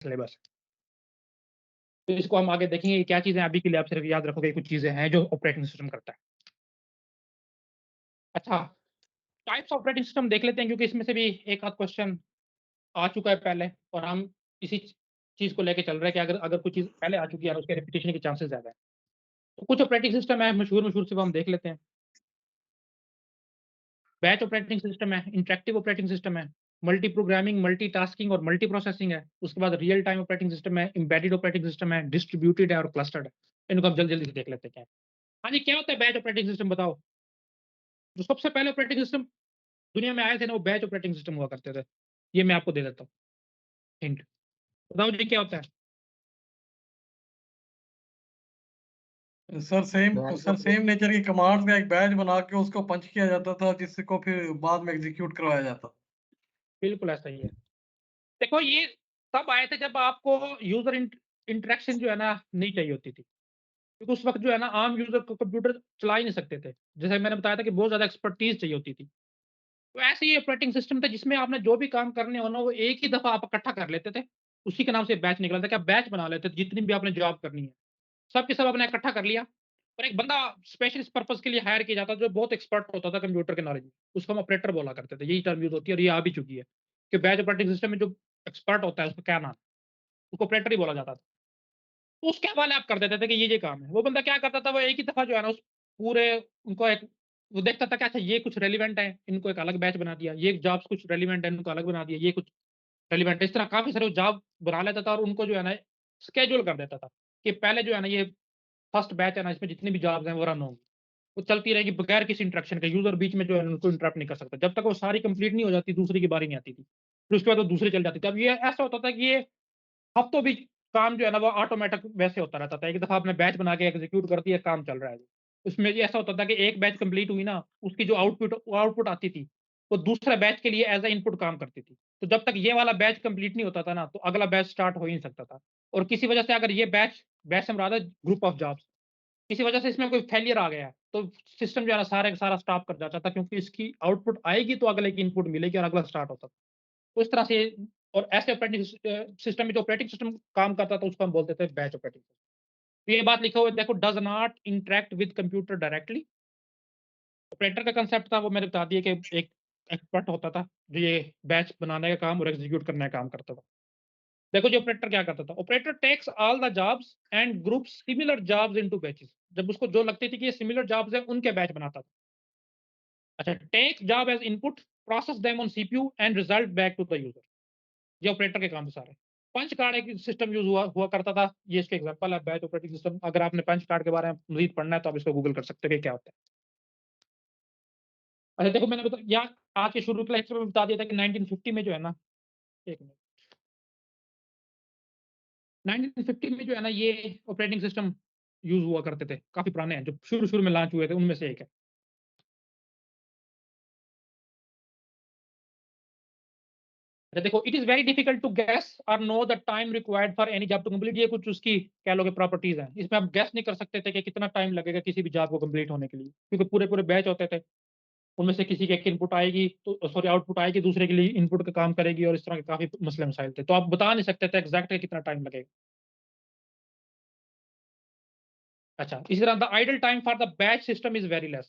Syllabus. तो इसको हम आगे देखेंगे कि क्या चीज़ें अभी के लिए आप सिर्फ याद रखोगे कुछ चीज़ें हैं जो ऑपरेटिंग सिस्टम करता है। अच्छा, टाइप्स ऑफ ऑपरेटिंग सिस्टम देख लेते हैं क्योंकि इसमें से भी एक आध क्वेश्चन आ चुका है पहले और हम इसी चीज़ को लेके चल रहे हैं कि अगर अगर कुछ चीज़ पहले आ चुकी है और उसके रिपीटिशन के चांसेस ज़्यादा है। तो कुछ ऑपरेटिंग सिस्टम है मशहूर-मशहूर सिर्फ हम देख लेते हैं। बैच ऑपरेटिंग सिस्टम है, इंटरैक्टिव ऑपरेटिंग सिस्टम है, मल्टी प्रोग्रामिंग, मल्टीटास्किंग और मल्टी प्रोसेसिंग है। उसके बाद रियल टाइम ऑपरेटिंग सिस्टम है, एम्बेडेड ऑपरेटिंग सिस्टम है, डिस्ट्रीब्यूटेड है और क्लस्टर्ड है। इनको हम जल्दी-जल्दी से देख लेते हैं क्या है। हाँ जी, क्या होता है बैच ऑपरेटिंग सिस्टम बताओ? जो सबसे पहले ऑपरेटिंग सिस्टम दुनिया में आए थे ना, वो बैच ऑपरेटिंग सिस्टम हुआ करते थे। ये मैं आपको दे देता हूँ हिंट। बताओ जी क्या होता है? Batch sir operate same nature की कमांड्स का एक बैच बना के उसको पंच किया जाता था जिसको फिर बाद में एग्जीक्यूट करवाया जाता। बिल्कुल ऐसा ही है। देखो ये तब आए थे जब आपको यूज़र इंटरैक्शन जो है ना नहीं चाहिए होती थी। क्योंकि उस वक़्त जो है ना आम यूज़र को कंप्यूटर चला ही नहीं सकते थे। जैसे मैंने बताया था कि बहुत ज़्यादा एक्सपर्टीज़ चाहिए होती थी। तो ऐसे ही ऑपरेटिंग सिस्टम था जिसमें आपने जो भी काम करने हो ना वो एक ही दफ़ा आप इकट्ठा कर लेते थे। उसी के नाम से बैच निकला था कि आप बैच बना लेते थे जितनी भी आपने जॉब करनी है। सब के सब आपने इकट्ठा कर लिया और एक बंदा स्पेशल इस पर्पज़ के लिए हायर किया जाता था जो बहुत एक्सपर्ट होता था कंप्यूटर के नॉलेज में। उसको हम ऑपरेटर बोला करते थे। यही टर्म यूज़ होती है और ये आ भी चुकी है कि बैच ऑपरेटिंग सिस्टम में जो एक्सपर्ट होता है उसका क्या नाम है? उसको ऑपरेटर ही बोला जाता था। तो उसके हवाले आप कर देते थे कि ये काम है। वो बंदा क्या करता था वो एक ही दफ़ा जो है ना उस पूरे उनको एक वो देखता था कि अच्छा ये कुछ रेलेवेंट है, इनको एक अलग बैच बना दिया। ये जॉब्स कुछ रेलेवेंट है, इनको अलग बना दिया। ये कुछ रेलेवेंट है। इस तरह काफ़ी सारे जॉब बना लेता था और उनको जो है ना शेड्यूल कर देता था कि पहले जो है ना ये फर्स्ट बैच है ना इसमें जितनी भी जॉब्स हैं वो रन होंगी। वो चलती रहेगी बगैर किसी इंटरैक्शन के। यूज़र बीच में जो है उनको इंटरप्ट नहीं कर सकता। जब तक वो सारी कंप्लीट नहीं हो जाती दूसरी की बारी नहीं आती थी। फिर उसके बाद वो दूसरी चल जाती थी। अब ये ऐसा होता था कि ये हफ्तों भी काम जो है ना वो ऑटोमैटिक वैसे होता रहता था। एक दफ़ा आपने बैच बना के एग्ज़ीक्यूट कर दिया, काम चल रहा है। उसमें ये ऐसा होता था कि एक बैच कंप्लीट हुई ना, उसकी जो आउटपुट आती थी, वो दूसरे बैच के लिए एज़ अ इनपुट काम करती थी। तो जब तक ये वाला बैच कंप्लीट नहीं होता था ना, तो अगला बैच स्टार्ट हो ही नहीं सकता था। और किसी वजह से अगर ये बैच बैच से मुराद है ग्रुप ऑफ जॉब्स, किसी वजह से इसमें कोई फेलियर आ गया है, तो सिस्टम जो है ना सारे का सारा स्टॉप कर जाता था क्योंकि इसकी आउटपुट आएगी तो अगले की इनपुट मिलेगी और अगला स्टार्ट होता था। तो इस तरह से और ऐसे सिस्टम में जो ऑपरेटिंग सिस्टम काम करता था उसको हम बोलते थे बैच ऑपरेटिंग सिस्टम। तो ये बात लिखा हुआ है देखो does not interact with computer directly. Operator का कांसेप्ट था वो मैंने बता दिया कि एक एक्सपर्ट होता था जो ये बैच बनाने का काम और एग्जीक्यूट करने का काम करता था। देखो जो ऑपरेटर क्या करता था, operator takes all the jobs and groups similar jobs into batches. जब उसको जो लगती थी कि ये सिमिलर जॉब्स हैं उनके बैच बनाता था। अच्छा take job as input, process them on CPU and result back to the user. ये ऑपरेटर के काम थे सारे। पंच कार्ड एक सिस्टम यूज़ हुआ हुआ करता था। ये इसके एग्ज़ाम्पल है बैच ऑपरेटिंग सिस्टम। अगर आपने पंच कार्ड के बारे में मज़ीद पढ़ना है तो आप इसको गूगल कर सकते हो कि क्या होता है। अच्छा देखो मैंने या आज के शुरू के लेक्चर में बता दिया था कि 1950 में जो है ना 1 मिनट 1950 में जो है ना ये ऑपरेटिंग सिस्टम यूज़ हुआ करते थे। काफ़ी पुराने हैं जो शुरू-शुरू में लॉन्च हुए थे उनमें से एक है। अच्छा देखो it is very difficult to guess और know the time required for any job to complete. ये कुछ उसकी कह लो कि प्रॉपर्टीज़ हैं। इसमें आप गेस नहीं कर सकते थे कि कितना टाइम लगेगा किसी भी जॉब को कंप्लीट होने के लिए। क्योंकि पूरे-पूरे बैच होते थे। उनमें से किसी की एक इनपुट आएगी तो सॉरी आउटपुट आएगी, दूसरे के लिए इनपुट का काम करेगी और इस तरह के काफ़ी मसले-मसाइल थे। तो आप बता नहीं सकते थे एग्ज़ैक्ट कितना टाइम लगेगा। अच्छा, इसी तरह the idle time for the batch system is very less.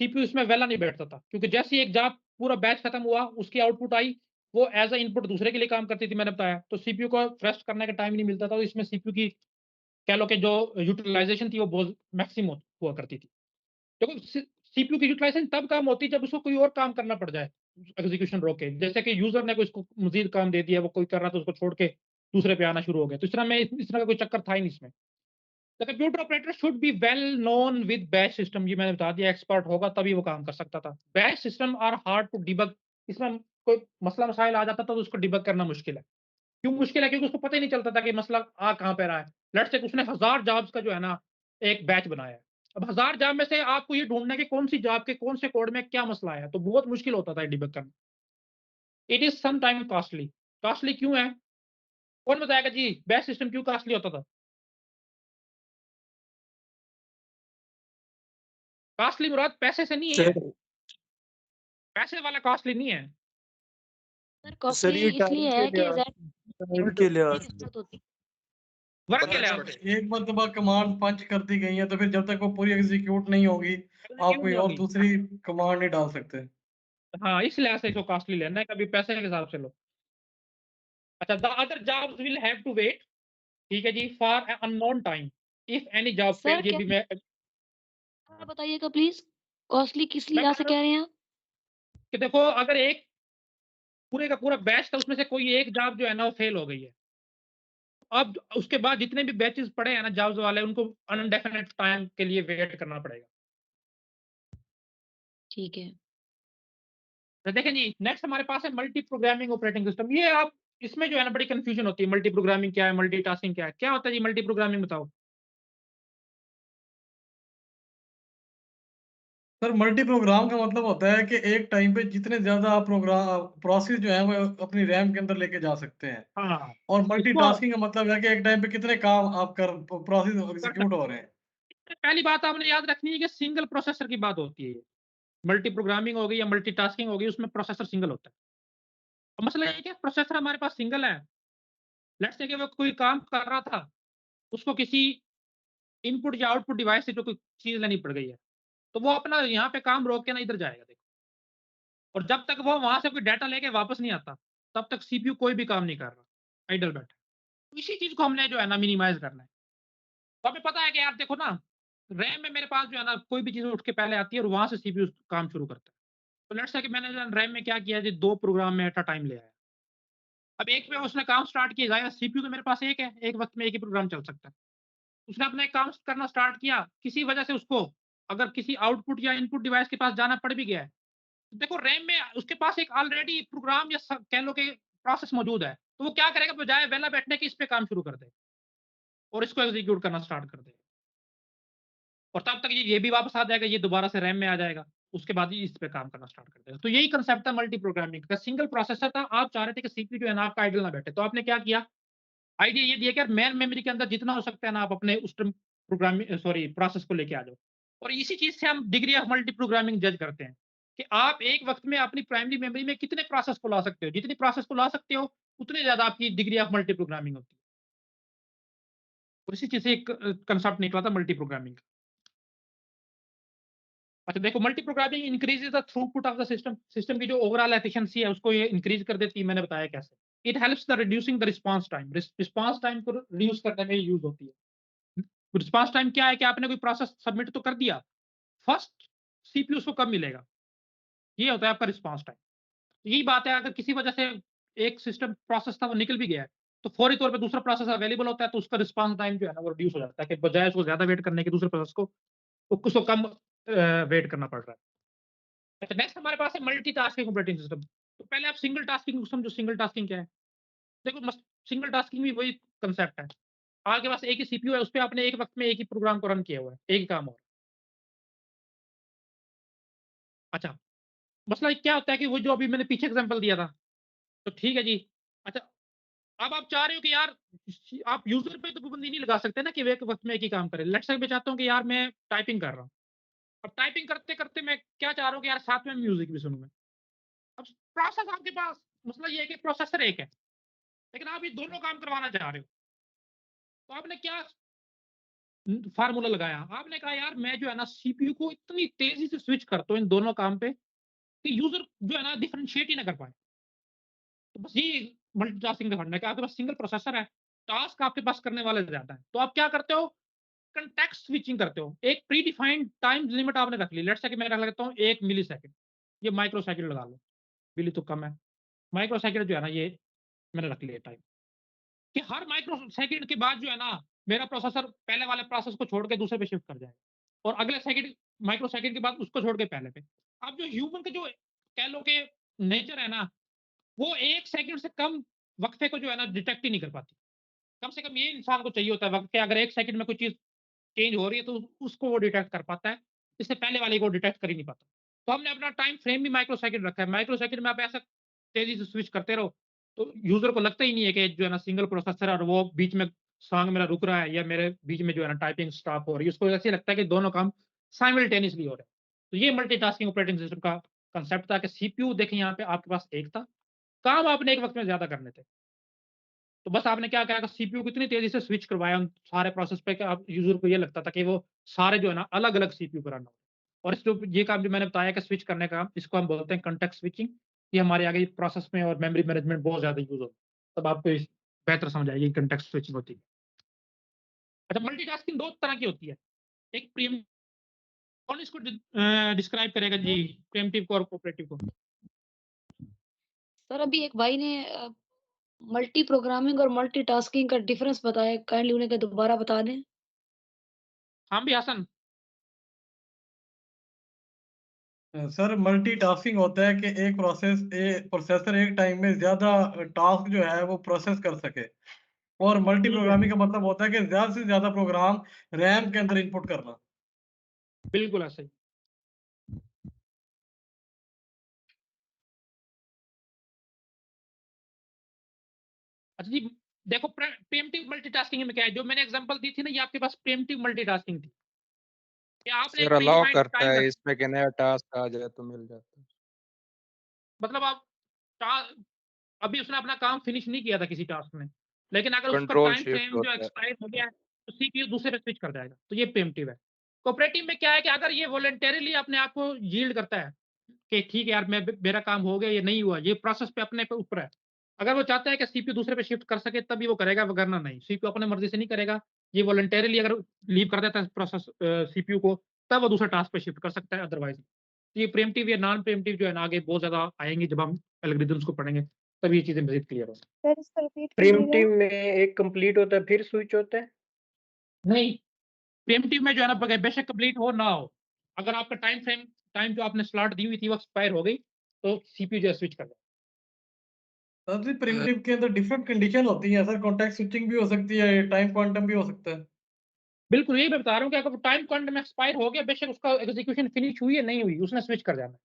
CPU इसमें वेला नहीं बैठता था क्योंकि जैसे ही एक जॉब पूरा बैच खत्म हुआ, उसकी आउटपुट आई, वो एज़ अ इनपुट दूसरे के लिए काम करती थी मैंने बताया। तो सीपीयू को रेस्ट करने का टाइम नहीं मिलता था, तो इसमें सीपीयू की कह लो कि जो यूटिलाइज़ेशन थी वो बहुत मैक्सिमम हुआ करती थी। देखो सीपीयू की यूटिलाइज़ेशन तब कम होती है जब उसको कोई और काम करना पड़ जाए, एग्ज़ीक्यूशन रोक के। जैसे कि यूज़र ने कोई इसको मज़ीद काम दे दिया, वो कोई कर रहा था उसको छोड़ के दूसरे पे आना शुरू हो गया। तो इस तरह का कोई चक्कर था ही नहीं इसमें। The computer operator should be well known with batch system. ये मैंने बता दिया एक्सपर्ट होगा तभी वो काम कर सकता था। Batch system are hard to debug. इसमें कोई मसला-मसाइल आ जाता था तो उसको डिबग करना मुश्किल है। क्यों मुश्किल है? क्योंकि उसको पता ही नहीं चलता था कि मसला आ कहाँ पे रहा है। लेट्स से उसने 1000 जॉब्स का जो है ना एक बैच बनाया है। अब 1000 जॉब में से आपको ये ढूँढना है कि कौन-सी जॉब के कौन से कोड में क्या मसला आया है, तो बहुत मुश्किल होता था ये डिबग करना। It is some time costly. Costly क्यों है? कौन बताएगा जी बैच सिस्टम क्यों कॉस्टली होता था? कॉस्टली मुराद पैसे से नहीं है। सर पैसे वाला कॉस्टली नहीं है। सर सर कॉस्टली ये टाइम इसलिए के है कि लिहाज ज़ाहिर टाइम के लिहाज से। स्टार्ट होती वर्क के मतलब लिहाज जब से एक मर्तबा कमांड पंच कर दी गई है तो फिर जब तक वो पूरी एग्जीक्यूट नहीं होगी आप क्यों कोई नहीं और होगी? दूसरी कमांड नहीं डाल सकते। हाँ, इस लिहाज से इसको कॉस्टली लेना है, कभी पैसे के हिसाब से लो। अच्छा, the other jobs will have to wait, ठीक है जी, for a unknown time if any job sir fail. ये क्या भी मैं बताइएगा प्लीज, कॉस्टली किस मैं लिहाज कह से रहा कह हूँ रहे हैं आप? कि देखो, अगर एक पूरे का पूरा बैच था, उसमें से कोई एक जॉब जो है ना वो फेल हो गई है। अब उसके बाद जितने भी बैचेस पड़े हैं ना जॉब्स वाले, उनको अनडेफिनिट टाइम के लिए वेट करना पड़ेगा। ठीक है। तो देखें जी, नेक्स्ट हमारे पास है मल्टी प्रोग्रामिंग ऑपरेटिंग सिस्टम। ये आप इसमें जो है ना बड़ी कंफ्यूजन होती है, मल्टी प्रोग्रामिंग क्या है, मल्टीटास्किंग क्या है? क्या होता है जी मल्टी प्रोग्रामिंग, बताओ? सर मल्टी प्रोग्राम का मतलब होता है कि एक टाइम पे जितने ज्यादा आप प्रोग्राम प्रोसेस जो है वो अपनी रैम के अंदर लेके जा सकते हैं। हाँ, और इसको मल्टीटास्किंग का मतलब है कि एक टाइम पे कितने काम आप कर प्रोसेस कर एग्जीक्यूट सकते हो रहे हैं। हैं। पहली बात आपने याद रखनी है कि सिंगल प्रोसेसर की बात होती है। मल्टी प्रोग्रामिंग हो गई या मल्टीटास्किंग हो गई, उसमें प्रोसेसर सिंगल होता है। तो मसला ये है कि प्रोसेसर हमारे पास सिंगल है। लेट्स से कि वो कोई काम कर रहा था, उसको किसी इनपुट या आउटपुट डिवाइस से जो कोई चीज लेनी पड़ गई है, तो वो अपना यहाँ पे काम रोक के ना इधर जाएगा, देखो। और जब तक वो वहां से कोई डाटा लेके वापस नहीं आता, तब तक सीपीयू कोई भी काम नहीं कर रहा, आइडल बैठा। तो इसी चीज को हमने जो है ना मिनिमाइज करना है। तो हमें पता है कि यार देखो ना, रैम में मेरे पास जो है ना कोई भी चीज उठ के पहले आती है और वहां से सीपीयू काम शुरू करता है। तो लेट्स से कि मैंने रैम में क्या किया जी, 2 प्रोग्राम में एट अ टाइम ले आया। अब एक पे उसने काम स्टार्ट किया, जाएगा सीपीयू तो मेरे पास एक है, एक वक्त में एक ही प्रोग्राम चल सकता है। उसने अपना एक काम करना स्टार्ट किया, किसी वजह से उसको अगर किसी आउटपुट या इनपुट डिवाइस के पास जाना पड़ भी गया है, तो देखो रैम में उसके पास एक ऑलरेडी प्रोग्राम या कह लो कि प्रोसेस मौजूद है। तो वो क्या करेगा, बजाय वेला बैठने के इस पे काम शुरू कर दे और इसको एग्जीक्यूट करना स्टार्ट कर दे। और तब तक ये भी वापस आ जाएगा, ये दोबारा से रैम में आ जाएगा। उसके बाद ही इस पे काम करना स्टार्ट कर देगा। तो यही कंसेप्ट था मल्टी प्रोग्रामिंग का। सिंगल प्रोसेसर था, आप चाह रहे थे कि सीपीयू जो है ना आपका आइडल ना बैठे, तो आपने क्या किया, आइडिया ये दिया कि यार मेन मेमोरी के अंदर जितना हो सकता है ना आप अपने उस प्रोग्रामिंग सॉरी प्रोसेस को लेके आ जाओ। और इसी चीज से हम डिग्री ऑफ मल्टी प्रोग्रामिंग जज करते हैं कि आप एक वक्त में अपनी प्राइमरी मेमोरी में कितने प्रोसेस को ला सकते हो। जितनी प्रोसेस को ला सकते हो, उतनी ज्यादा आपकी डिग्री ऑफ मल्टी प्रोग्रामिंग होती है। और इसी चीज से एक कंसेप्ट निकला था मल्टी प्रोग्रामिंग का। अच्छा देखो, multi programming increases the throughput of the system. System की जो ओवरऑल एफिशिएंसी है उसको ये इंक्रीज कर देती है। मैंने बताया कैसे। It helps the reducing the response time. Response time को रिड्यूस करने में यूज होती है। रिस्पांस टाइम क्या है कि आपने कोई प्रोसेस सबमिट तो कर दिया, फर्स्ट सीपीयू उसको कब मिलेगा, ये होता है आपका रिस्पांस टाइम। यही बात है, अगर किसी वजह से एक सिस्टम प्रोसेस था वो निकल भी गया है, तो फौरी तौर पे दूसरा प्रोसेस अवेलेबल होता है, तो उसका रिस्पांस टाइम जो है ना वो रिड्यूस हो जाता है, कि बजाय उसको ज्यादा वेट करने के दूसरे प्रोसेस को उसको कम वेट करना पड़ रहा है। अच्छा, नेक्स्ट हमारे पास है मल्टीटास्किंग ऑपरेटिंग सिस्टम। तो पहले आप सिंगल टास्किंग को समझो। सिंगल टास्किंग क्या है? देखो, सिंगल टास्किंग भी वही कंसेप्ट है। आपके पास एक ही सीपीयू है, उस पे आपने एक वक्त में एक ही प्रोग्राम को रन किया हुआ है, एक ही काम हो रहा है। अच्छा, मसला क्या होता है कि वो जो अभी मैंने पीछे एग्जांपल दिया था, तो ठीक है जी। अच्छा, अब आप चाह रहे हो कि यार आप यूजर पे तो पाबंदी नहीं लगा सकते ना कि वो एक वक्त में एक ही काम करे। लेट्स से मैं चाहता हूँ कि यार मैं टाइपिंग कर रहा हूँ। अब टाइपिंग करते करते मैं क्या चाह रहा हूँ कि यार साथ में म्यूजिक भी सुनूं मैं। अब प्रोसेस आपके पास, मसला ये है कि प्रोसेसर एक है, लेकिन आप ये दोनों काम करवाना चाह रहे हो। तो आपने क्या फार्मूला लगाया, आपने कहा यार मैं जो है ना सीपीयू को इतनी तेजी से स्विच करता हूँ इन दोनों काम पे कि यूजर जो है ना डिफरेंशिएट ही ना कर पाए। तो बस ये मल्टीटास्किंग का फंडा है कि आपके पास सिंगल प्रोसेसर है, टास्क आपके पास करने वाले ज्यादा है, तो आप क्या करते हो, कंटेक्स्ट स्विचिंग करते हो। एक प्री डिफाइंड टाइम लिमिट आपने रख ली। लेट्स से कि मैं रख लेता हूँ 1 मिली सेकंड, ये माइक्रो सेकंड लगा लो, मिली तो कम है, माइक्रो सेकंड जो है ना ये मैंने रख लिया टाइम, कि हर माइक्रो सेकंड के बाद जो है ना मेरा प्रोसेसर पहले वाले प्रोसेस को छोड़ के दूसरे पे शिफ्ट कर जाएगा, और अगले सेकंड माइक्रो सेकंड के बाद उसको छोड़ के पहले पे। अब जो ह्यूमन का जो कह लो कि नेचर है ना, वो 1 सेकंड से कम वक्फे को जो है ना डिटेक्ट ही नहीं कर पाती। कम से कम ये इंसान को चाहिए होता है वक्त, कि अगर 1 सेकंड में कोई चीज़ चेंज हो रही है तो उसको वो डिटेक्ट कर पाता है, इससे पहले वाले को डिटेक्ट कर ही नहीं पाता। तो हमने अपना टाइम फ्रेम भी माइक्रो सेकंड रखा है। माइक्रो सेकंड में आप ऐसा तेज़ी से स्विच करते रहो, तो यूज़र को लगता ही नहीं है कि जो है ना सिंगल प्रोसेसर है और वो बीच में सॉन्ग मेरा रुक रहा है या मेरे बीच में जो है ना टाइपिंग स्टॉप हो रही है। उसको ऐसे लगता है कि दोनों काम साइमल्टेनियसली हो रहे हैं। तो ये मल्टीटास्किंग ऑपरेटिंग सिस्टम का कांसेप्ट था कि सीपीयू देखें यहाँ पे आपके पास एक था, काम आपने एक वक़्त में ज़्यादा करने थे। तो बस आपने क्या किया, सीपीयू को इतनी तेज़ी से स्विच करवाया उन सारे प्रोसेस पे कि अब यूज़र को ये लगता था कि वो सारे जो है ना अलग-अलग सीपीयू पे रन हो। और इस जो ये काम जो मैंने बताया कि स्विच करने का, इसको हम बोलते हैं कॉन्टेक्स्ट स्विचिंग। ये हमारे आगे प्रोसेस में और मेमोरी मैनेजमेंट बहुत ज़्यादा यूज़ होता है। तब आपको इस बेहतर समझ आएगी कॉन्टेक्स्ट स्विचिंग होती है। अच्छा, मल्टीटास्किंग 2 तरह की होती है। एक प्रीम कौन इसको डिस्क्राइब करेगा जी, प्रीएम्प्टिव को और कोऑपरेटिव को? सर अभी एक भाई ने मल्टी प्रोग्रामिंग और मल्टीटास्किंग का डिफरेंस बताया, काइंडली उन्हें क्या दोबारा बता दें? हाँ भी हसन। सर मल्टीटास्किंग होता है कि एक प्रोसेसर एक टाइम में ज़्यादा टास्क जो है वो प्रोसेस कर सके। और मल्टी ठीक है, प्रोग्रामिंग का मतलब होता है कि ज़्यादा से ज़्यादा प्रोग्राम रैम के अंदर इनपुट करना। बिल्कुल ऐसा ही। अच्छा जी, देखो प्रीएम्प्टिव मल्टीटास्किंग में क्या है, जो मैंने एग्जांपल दी थी ना, ये आपके पास प्रीएम्प्टिव मल्टीटास्किंग थी। कि आपने सर एक अलाउ प्रीडिफाइंड करता टाइम है रख इसमें कि नया टास्क आ जाए तो मिल जाता है। मतलब आप टा अभी उसने अपना काम फिनिश नहीं किया था किसी टास्क में, लेकिन अगर उसका कंट्रोल टाइम शिफ्ट फ्रेम जो होता है। एक्सपायर हो गया है, तो सीपीयू दूसरे पे स्विच कर जाएगा, तो ये प्रीएम्प्टिव है। कोऑपरेटिव में क्या है कि अगर ये वॉलंटरीली अपने आप को यील्ड करता है कि ठीक है यार, मेरा काम हो गया, ये नहीं हुआ, ये प्रोसेस पे अपने पे ऊपर है। अगर वो चाहता है कि सीपीयू दूसरे पे शिफ्ट कर सके तभी वो करेगा, वरना नहीं। सीपीयू अपने मर्ज़ी से नहीं करेगा। ये वॉलंटरीली अगर लीव कर देता है प्रोसेस सीपीयू को, तब वो दूसरे टास्क पे शिफ्ट कर सकता है, अदरवाइज़। ये प्रीएम्प्टिव या नॉन प्रीएम्प्टिव जो है ना, आगे बहुत ज़्यादा आएँगे जब हम एल्गोरिदम्स को पढ़ेंगे, तब ये चीज़ें मज़ीद क्लियर होंगी। सर इसको रिपीट कीजिएगा। प्रीम्प्टिव में एक कंप्लीट होता है फिर स्विच होता है? नहीं, प्रीएम्प्टिव में जो है ना, बेशक कंप्लीट हो ना हो, अगर आपका टाइम जो आपने स्लॉट दी हुई थी वो एक्सपायर हो गई, तो सीपीयू जो है स्विच कर देगा। सर जी प्रिमिटिव के अंदर डिफरेंट कंडीशन होती हैं सर, कॉन्टेक्स्ट स्विचिंग भी हो सकती है, टाइम क्वांटम भी हो सकता है। बिल्कुल, यही मैं बता रहा हूँ कि अगर टाइम क्वांटम एक्सपायर हो गया, बेशक उसका एग्ज़ीक्यूशन फिनिश हुई है, नहीं हुई, उसने स्विच कर जाना है।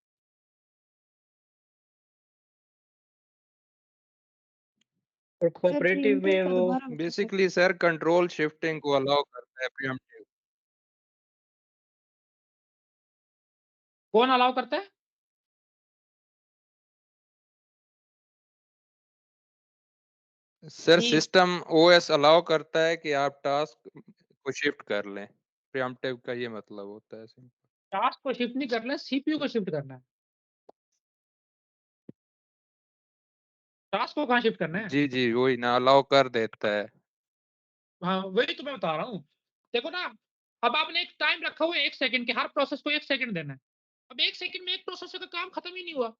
और सर कोऑपरेटिव प्रीमिटिव में का वो दोबारा बता sir. Basically sir control shifting को अलाउ करता है प्रीएम्प्टिव। कौन अलाउ करता है? सर कि सिस्टम ओएस अलाउ करता है कि आप टास्क को शिफ्ट कर लें। प्रीएम्प्टिव का ये मतलब होता है सिंपल। टास्क को शिफ्ट नहीं करना है, सीपीयू को शिफ्ट करना है। टास्क को कहाँ शिफ्ट करना है? जी, जी, वही ना अलाउ कर देता है। हाँ, वही तो मैं बता रहा हूँ। देखो ना, अब आपने एक टाइम रखा हुआ है 1 सेकंड कि हर प्रोसेस को 1 सेकंड देना है। अब 1 सेकंड में एक प्रोसेसर का काम खत्म ही नहीं हुआ।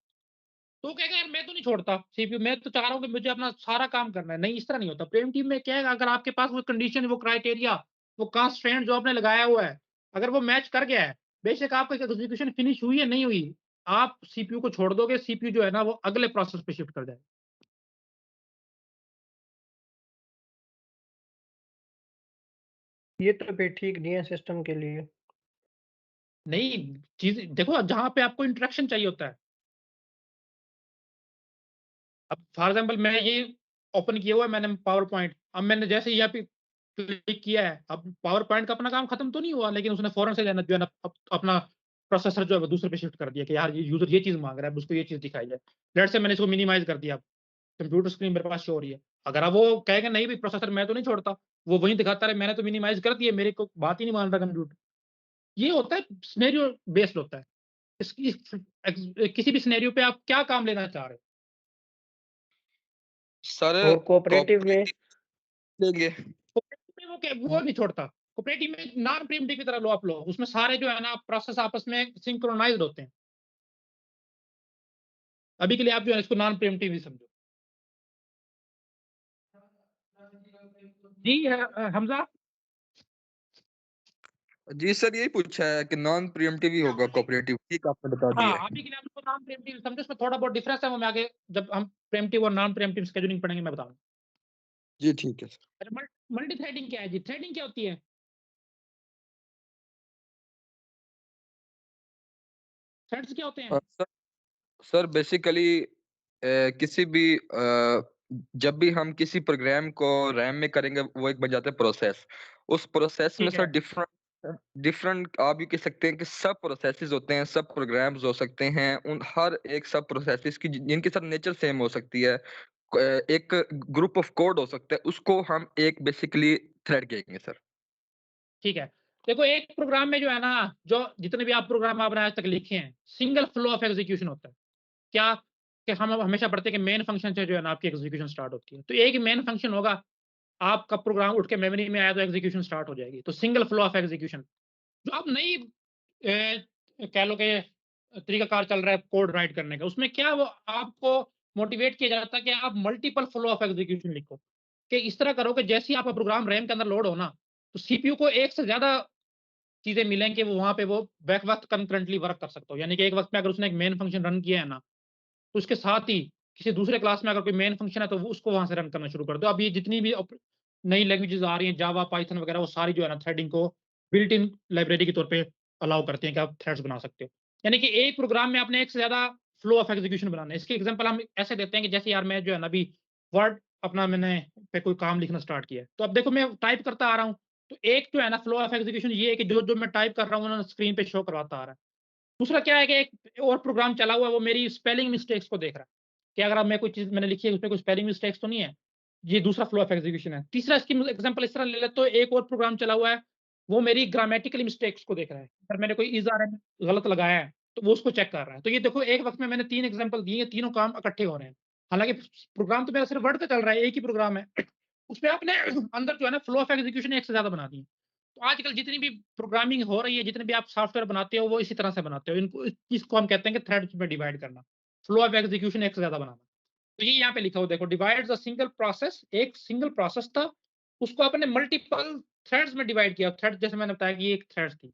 तो वो कहेगा यार मैं तो नहीं छोड़ता सीपीयू, मैं तो चाह रहा हूँ कि मुझे अपना सारा काम करना है। नहीं, इस तरह नहीं होता। प्रीएम्प्टिव में क्या है, अगर आपके पास वो कंडीशन, वो क्राइटेरिया, वो कंस्ट्रेंट जो आपने लगाया हुआ है, अगर वो मैच कर गया है, बेशक आपका एग्जीक्यूशन फिनिश हुई है, नहीं हुई, आप सीपीयू को छोड़ दोगे, सीपीयू जो है ना वो अगले प्रोसेस पे शिफ्ट कर जाएगा। ये तो फिर ठीक नहीं है सिस्टम के लिए। नहीं, चीज़ें देखो, जहाँ पे आपको इंटरेक्शन चाहिए होता है। अब फॉर एग्जांपल मैं ये ओपन किया हुआ है मैंने पावर पॉइंट, अब मैंने जैसे ही यहाँ पे क्लिक किया है, अब पावर पॉइंट का अपना काम खत्म तो नहीं हुआ, लेकिन उसने फौरन से जो है ना अपना प्रोसेसर जो है वो दूसरे पे शिफ्ट कर दिया कि यार ये यूज़र ये चीज़ माँग रहा है, अब उसको ये चीज़ दिखाई जाए। लेट्स से मैंने इसको मिनिमाइज़ कर दिया, कंप्यूटर स्क्रीन मेरे पास शो हो रही है। अगर अब वो कहेगा नहीं भई प्रोसेसर मैं तो नहीं छोड़ता, वो वहीं दिखाता रहे मैंने तो मिनिमाइज़ कर दिया, मेरे को बात ही नहीं मान रहा कंप्यूटर। ये होता है, सिनेरियो बेस्ड होता है। इसकी किसी भी सिनेरियो पे आप क्या काम लेना चाह रहे हो? सर और कोऑपरेटिव में कोऑपरेटिव लेंगे। कोऑपरेटिव में वो नहीं छोड़ता। कोऑपरेटिव में नॉन प्रीएम्प्टिव की तरह लो आप लो। उसमें सारे जो है ना प्रोसेस आपस में सिंक्रोनाइज़्ड होते हैं। अभी के लिए आप जो है इसको नॉन प्रीएम्प्टिव ही समझो। जी हमज़ा? जी सर, यही पूछा है कि नॉन प्रीएम्प्टिव ही होगा कोऑपरेटिव, ठीक आपने बता दिया हाँ, है। अभी के लिए आप इसको नॉन प्रीएम्प्टिव समझो, इसमें थोड़ा बहुत डिफरेंस है, वो मैं आगे जब हम प्रीएम्प्टिव और नॉन प्रीएम्प्टिव शेड्यूलिंग पढ़ेंगे मैं बताऊँगा। जी ठीक है सर। अच्छा, मल्टी थ्रेडिंग क्या है जी? थ्रेडिंग क्या होती है? थ्रेड्स क्या होते हैं? सर सर बेसिकली किसी भी जब भी हम किसी प्रोग्राम को रैम में करेंगे वो एक बन जाता है प्रोसेस। उस प्रोसेस में ठीक सर है। डिफरेंट डिफरेंट आप ये कह सकते हैं कि सब प्रोसेसेस होते हैं, सब प्रोग्राम्स हो सकते हैं। उन हर एक सब प्रोसेसेस की जिनकी सर नेचर सेम हो सकती है। एक ग्रुप ऑफ कोड हो सकता है, उसको हम एक बेसिकली थ्रेड कहेंगे सर। ठीक है। देखो एक प्रोग्राम में जो है ना, जो जितने भी आप प्रोग्राम आपने आज तक लिखे हैं, सिंगल फ्लो ऑफ एग्जीक्यूशन होता है। क्या कि हम हमेशा पढ़ते हैं कि मेन फंक्शन से जो है ना आपकी एग्जीक्यूशन स्टार्ट होती है। तो एक ही मेन फंक्शन होगा, आपका प्रोग्राम उठ के मेमोरी में आया तो एग्जीक्यूशन स्टार्ट हो जाएगी। तो सिंगल फ्लो ऑफ एग्जीक्यूशन। जो आप नई कह लो कि तरीकाकार चल रहा है कोड राइट करने का, उसमें क्या वो आपको मोटिवेट किया जाता है कि आप मल्टीपल फ्लो ऑफ एग्जीक्यूशन लिखो, कि इस तरह करो कि जैसे ही आपका प्रोग्राम रैम के अंदर लोड हो ना, तो सीपीयू को एक से ज्यादा चीजें मिलें कि वो वहां पे वो बैक वक्त कंकरेंटली वर्क कर सकता हो। यानी कि एक वक्त में अगर उसने एक मेन फंक्शन रन किया है ना, तो उसके साथ ही किसी दूसरे क्लास में अगर कोई मेन फंक्शन है तो वो उसको वहां से रन करना शुरू कर दो। अब ये जितनी भी नई लैंग्वेजेस आ रही हैं, जावा, पाइथन वगैरह, वो सारी जो है ना थ्रेडिंग को बिल्ट इन लाइब्रेरी के तौर पे अलाउ करती हैं कि आप थ्रेड्स बना सकते हो। यानी कि एक प्रोग्राम में आपने एक से ज्यादा फ्लो ऑफ एग्जीक्यूशन बनाना है। इसके एग्जांपल हम ऐसे देते हैं कि जैसे यार मैं जो है ना अभी वर्ड अपना मैंने पे कोई काम लिखना स्टार्ट किया है, तो अब देखो मैं टाइप करता आ रहा हूँ, तो एक जो है ना फ्लो ऑफ एग्जीक्यूशन ये है कि जो जो मैं टाइप कर रहा हूँ ना स्क्रीन पे शो करवाता आ रहा है। दूसरा क्या है कि एक और प्रोग्राम चला हुआ है, वो मेरी स्पेलिंग मिस्टेक्स को देख रहा है कि अगर अब मैं कोई चीज मैंने लिखी है उसमें कोई स्पेलिंग मिस्टेक्स तो नहीं है। ये दूसरा फ्लो ऑफ एग्जीक्यूशन है। तीसरा इसकी एग्जांपल इस तरह ले ले, तो एक और प्रोग्राम चला हुआ है, वो मेरी ग्रामेटिकली मिस्टेक्स को देख रहा है। अगर मैंने कोई इज आर एन गलत लगाया है तो वो उसको चेक कर रहा है। तो ये देखो एक वक्त में मैंने 3 एग्जांपल दिए, तीनों काम इकट्ठे हो रहे हैं। हालांकि प्रोग्राम तो मेरा सिर्फ वर्ड का चल रहा है, एक ही प्रोग्राम है। उसमें आपने अंदर जो है ना फ्लो ऑफ एग्जीक्यूशन एक से ज्यादा बना दिए। तो आजकल जितनी भी प्रोग्रामिंग हो रही है, जितने भी आप सॉफ्टवेयर बनाते हो, वो इसी तरह से बनाते हो। इनको इसको हम कहते हैं कि थ्रेड्स में डिवाइड करना, फ्लो ऑफ एग्जीक्यूशन एक से ज्यादा बनाना। तो ये यहाँ पे लिखा हो देखो, डिवाइड्स अ सिंगल प्रोसेस। एक सिंगल प्रोसेस था, उसको आपने मल्टीपल थ्रेड्स में डिवाइड किया। थ्रेड जैसे मैंने बताया कि ये एक थ्रेड थी,